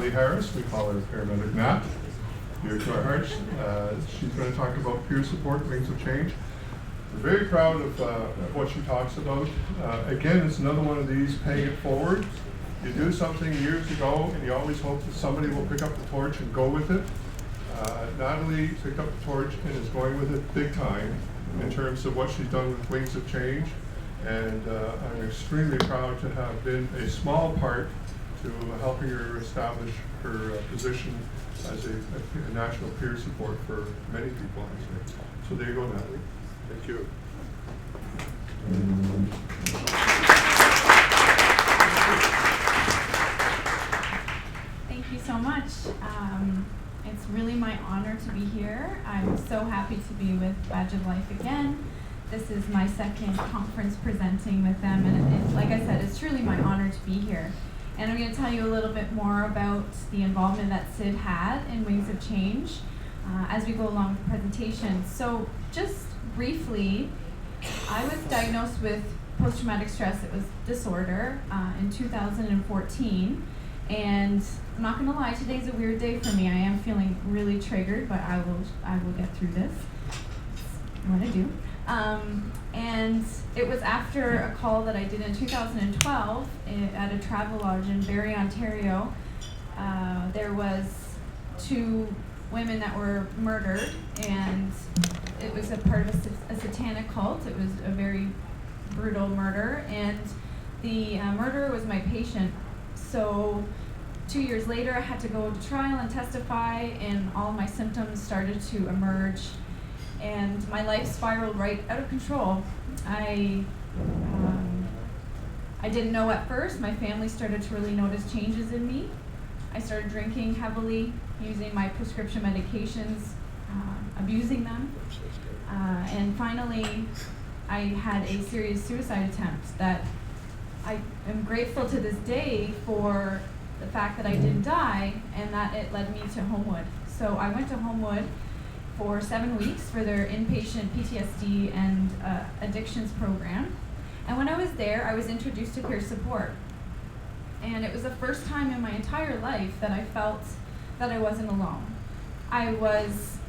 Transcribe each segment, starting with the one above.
Natalie Harris. We call her Paramedic Nat, dear to our hearts. She's going to talk about peer support, wings of change. We're very proud of what she talks about. Again, it's another one of these paying it forward. You do something years ago and you always hope that somebody will pick up the torch and go with it. Natalie picked up the torch and is going with it big time in terms of what she's done with Wings of Change. And I'm extremely proud to have been a small part to helping her establish her position as a national peer support for many people, actually. So there you go, Natalie. Thank you. Thank you so much. It's really my honor to be here. I'm so happy to be with Badge of Life again. This is my second conference presenting with them, and like I said, it's truly my honor to be here. And I'm going to tell you a little bit more about the involvement that Sid had in Wings of Change as we go along with the presentation. So just briefly, I was diagnosed with post-traumatic stress disorder in 2014. And I'm not going to lie, today's a weird day for me. I am feeling really triggered, but I will get through this. That's what I do. And it was after a call that I did in 2012 at a travel lodge in Barrie, Ontario. There was 2 women that were murdered, and it was a part of a satanic cult. It was a very brutal murder, and the murderer was my patient. So 2 years later, I had to go to trial and testify, and all my symptoms started to emerge, and my life spiraled right out of control. I didn't know at first. My family started to really notice changes in me. I started drinking heavily, using my prescription medications, abusing them, and finally, I had a serious suicide attempt that I am grateful to this day for the fact that I didn't die and that it led me to Homewood. So I went to Homewood for 7 weeks for their inpatient PTSD and addictions program. And when I was there, I was introduced to peer support. And it was the first time in my entire life that I felt that I wasn't alone. I was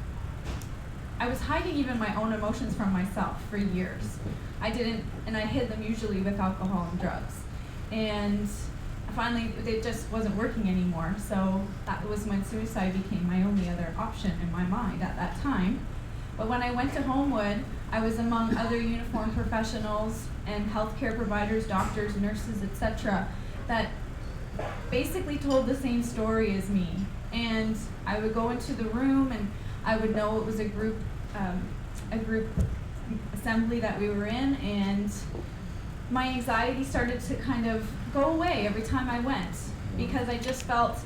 hiding even my own emotions from myself for years. I hid them usually with alcohol and drugs. And finally, it just wasn't working anymore. So that was when suicide became my only other option in my mind at that time. But when I went to Homewood, I was among other uniformed professionals and healthcare providers, doctors, nurses, etc., that basically told the same story as me. And I would go into the room and I would know it was a group assembly that we were in, and my anxiety started to kind of go away every time I went, because I just felt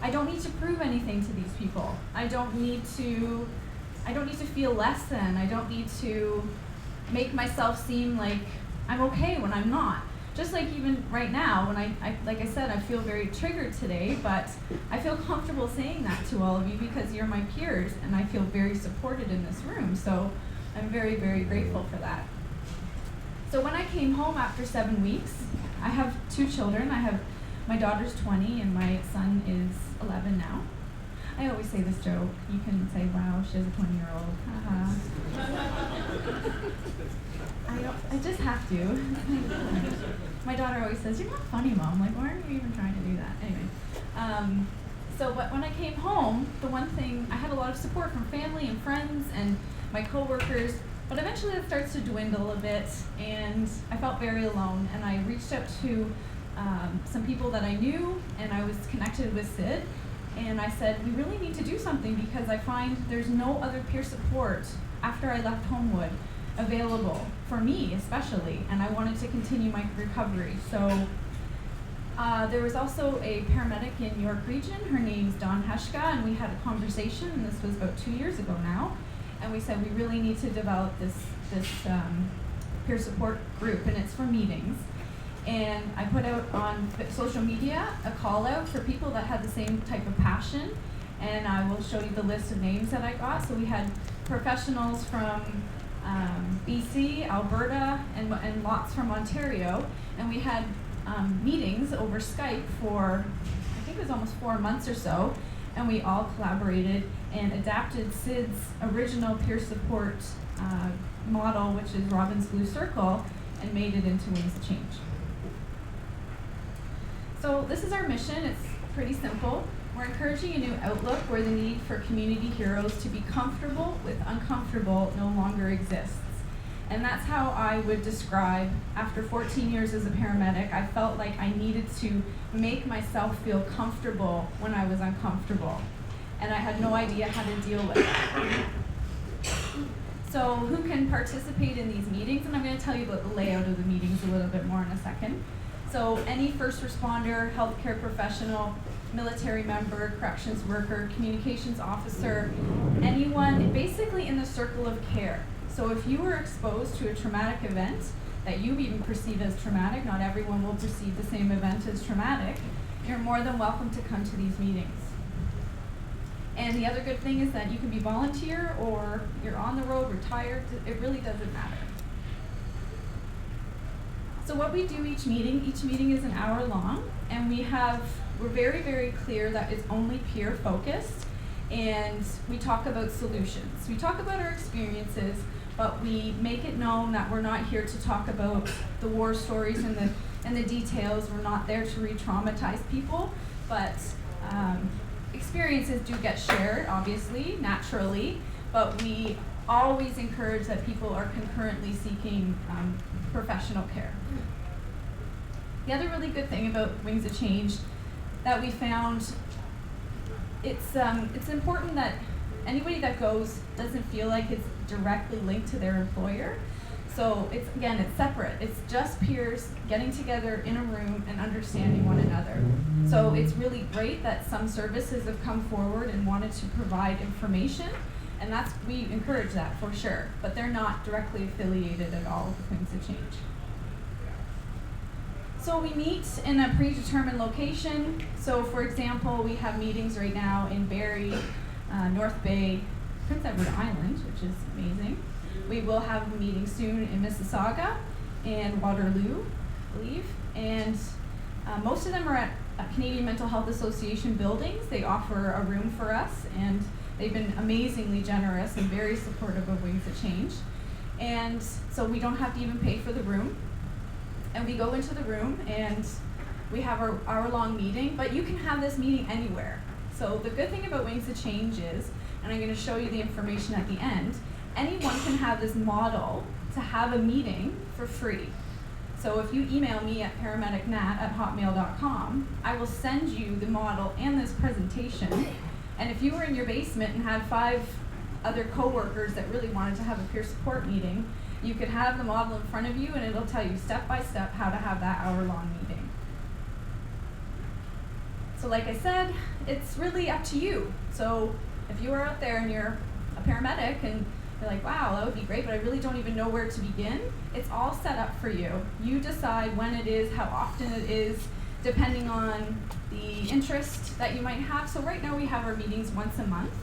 I don't need to prove anything to these people. I don't need to feel less than. I don't need to make myself seem like I'm okay when I'm not. Just like even right now, when I like I said, I feel very triggered today, but I feel comfortable saying that to all of you because you're my peers, and I feel very supported in this room. So I'm very, very grateful for that. So when I came home after 7 weeks, I have 2 children. My daughter's 20 and my son is 11 now. I always say this joke. You can say, wow, she has a 20-year-old. I just have to. My daughter always says, you're not funny, Mom. I'm like, why are you even trying to do that? Anyway. But when I came home, the one thing, I had a lot of support from family and friends and my coworkers, but eventually it starts to dwindle a bit, and I felt very alone, and I reached out to some people that I knew, and I was connected with Sid, and I said, we really need to do something because I find there's no other peer support after I left Homewood available for me especially, and I wanted to continue my recovery. So there was also a paramedic in York Region. Her name's Dawn Heshka, and we had a conversation, and this was about 2 years ago now, and we said we really need to develop this peer support group, and it's for meetings. And I put out on social media a call out for people that had the same type of passion, and I will show you the list of names that I got. So we had professionals from BC, Alberta, and lots from Ontario, and we had meetings over Skype for I think think it was almost 4 months or so, and we all collaborated and adapted Sid's original peer support model, which is Robin's Blue Circle, and made it into Wings of Change. So this is our mission. It's pretty simple. We're encouraging a new outlook where the need for community heroes to be comfortable with uncomfortable no longer exists. And that's how I would describe, after 14 years as a paramedic, I felt like I needed to make myself feel comfortable when I was uncomfortable. And I had no idea how to deal with it. So who can participate in these meetings? And I'm going to tell you about the layout of the meetings a little bit more in a second. So any first responder, healthcare professional, military member, corrections worker, communications officer, anyone basically in the circle of care. So if you were exposed to a traumatic event that you even perceive as traumatic, not everyone will perceive the same event as traumatic, you're more than welcome to come to these meetings. And the other good thing is that you can be volunteer or you're on the road, retired, it really doesn't matter. So what we do each meeting is an hour long, and we're very, very clear that it's only peer focused, and we talk about solutions. We talk about our experiences, but we make it known that we're not here to talk about the war stories and the details. We're not there to re-traumatize people, but experiences do get shared, obviously, naturally, but we always encourage that people are concurrently seeking professional care. The other really good thing about Wings of Change that we found, it's important that anybody that goes doesn't feel like it's directly linked to their employer. So it's separate. It's just peers getting together in a room and understanding one another. So it's really great that some services have come forward and wanted to provide information, and we encourage that for sure, but they're not directly affiliated at all with Wings of Change. So we meet in a predetermined location. So for example, we have meetings right now in Barrie, North Bay, Prince Edward Island, which is amazing. We will have a meeting soon in Mississauga and Waterloo, I believe. And most of them are at Canadian Mental Health Association buildings. They offer a room for us, and they've been amazingly generous and very supportive of Wings of Change. And so we don't have to even pay for the room. And we go into the room and we have our hour-long meeting, but you can have this meeting anywhere. So the good thing about Wings of Change is, and I'm going to show you the information at the end, anyone can have this model to have a meeting for free. So if you email me at paramedicnat@hotmail.com, I will send you the model and this presentation. And if you were in your basement and had 5 other coworkers that really wanted to have a peer support meeting, you could have the model in front of you and it'll tell you step by step how to have that hour-long meeting. So like I said, it's really up to you. So if you are out there and you're a paramedic and you're like, wow, that would be great, but I really don't even know where to begin, it's all set up for you. You decide when it is, how often it is, depending on the interest that you might have. So right now we have our meetings once a month,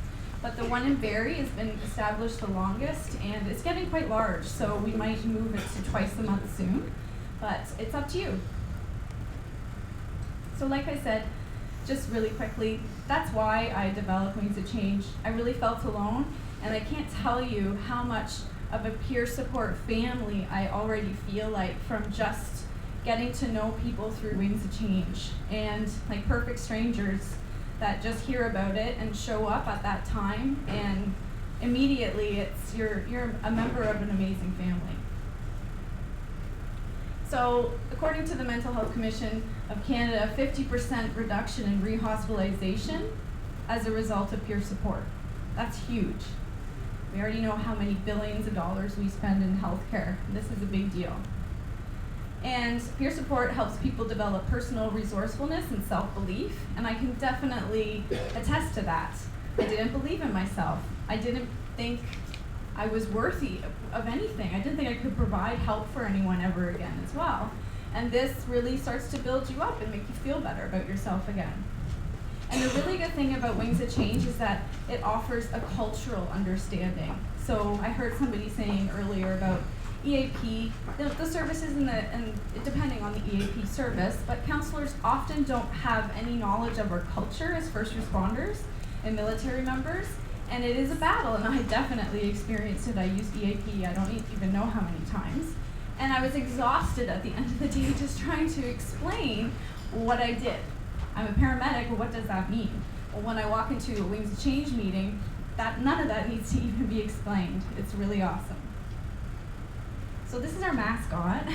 but the one in Barrie has been established the longest, and it's getting quite large, so we might move it to twice a month soon, but it's up to you. So like I said, just really quickly, that's why I developed Wings of Change. I really felt alone, and I can't tell you how much of a peer support family I already feel like from just getting to know people through Wings of Change, and like perfect strangers that just hear about it and show up at that time, and immediately you're a member of an amazing family. So according to the Mental Health Commission of Canada, 50% reduction in rehospitalization as a result of peer support. That's huge. We already know how many billions of dollars we spend in healthcare. This is a big deal. And peer support helps people develop personal resourcefulness and self-belief, and I can definitely attest to that. I didn't believe in myself. I didn't think I was worthy of anything. I didn't think I could provide help for anyone ever again as well. And this really starts to build you up and make you feel better about yourself again. And the really good thing about Wings of Change is that it offers a cultural understanding. So I heard somebody saying earlier about EAP, the services and depending on the EAP service, but counselors often don't have any knowledge of our culture as first responders and military members, and it is a battle, and I definitely experienced it. I used EAP, I don't even know how many times, and I was exhausted at the end of the day just trying to explain what I did. I'm a paramedic, but what does that mean? Well, when I walk into a Wings of Change meeting, none of that needs to even be explained. It's really awesome. So this is our mascot.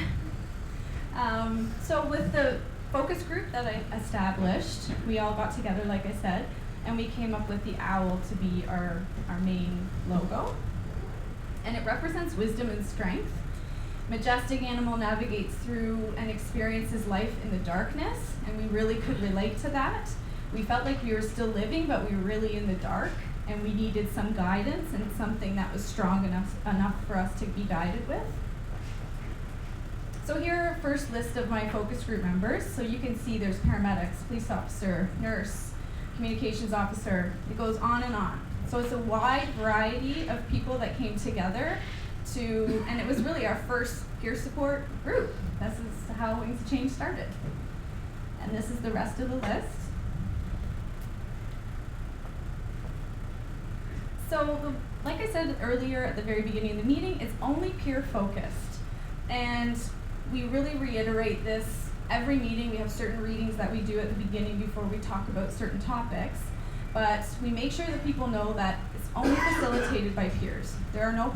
So with the focus group that I established, we all got together, like I said, and we came up with the owl to be our main logo. And it represents wisdom and strength. Majestic animal navigates through and experiences life in the darkness, and we really could relate to that. We felt like we were still living, but we were really in the dark, and we needed some guidance and something that was strong enough for us to be guided with. So here are a first list of my focus group members. So you can see there's paramedics, police officer, nurse, communications officer. It goes on and on. So it's a wide variety of people that came together and it was really our first peer support group. This is how Wings of Change started. And this is the rest of the list. So like I said earlier at the very beginning of the meeting, it's only peer focused. And we really reiterate this every meeting. We have certain readings that we do at the beginning before we talk about certain topics. But we make sure that people know that it's only facilitated by peers. There are no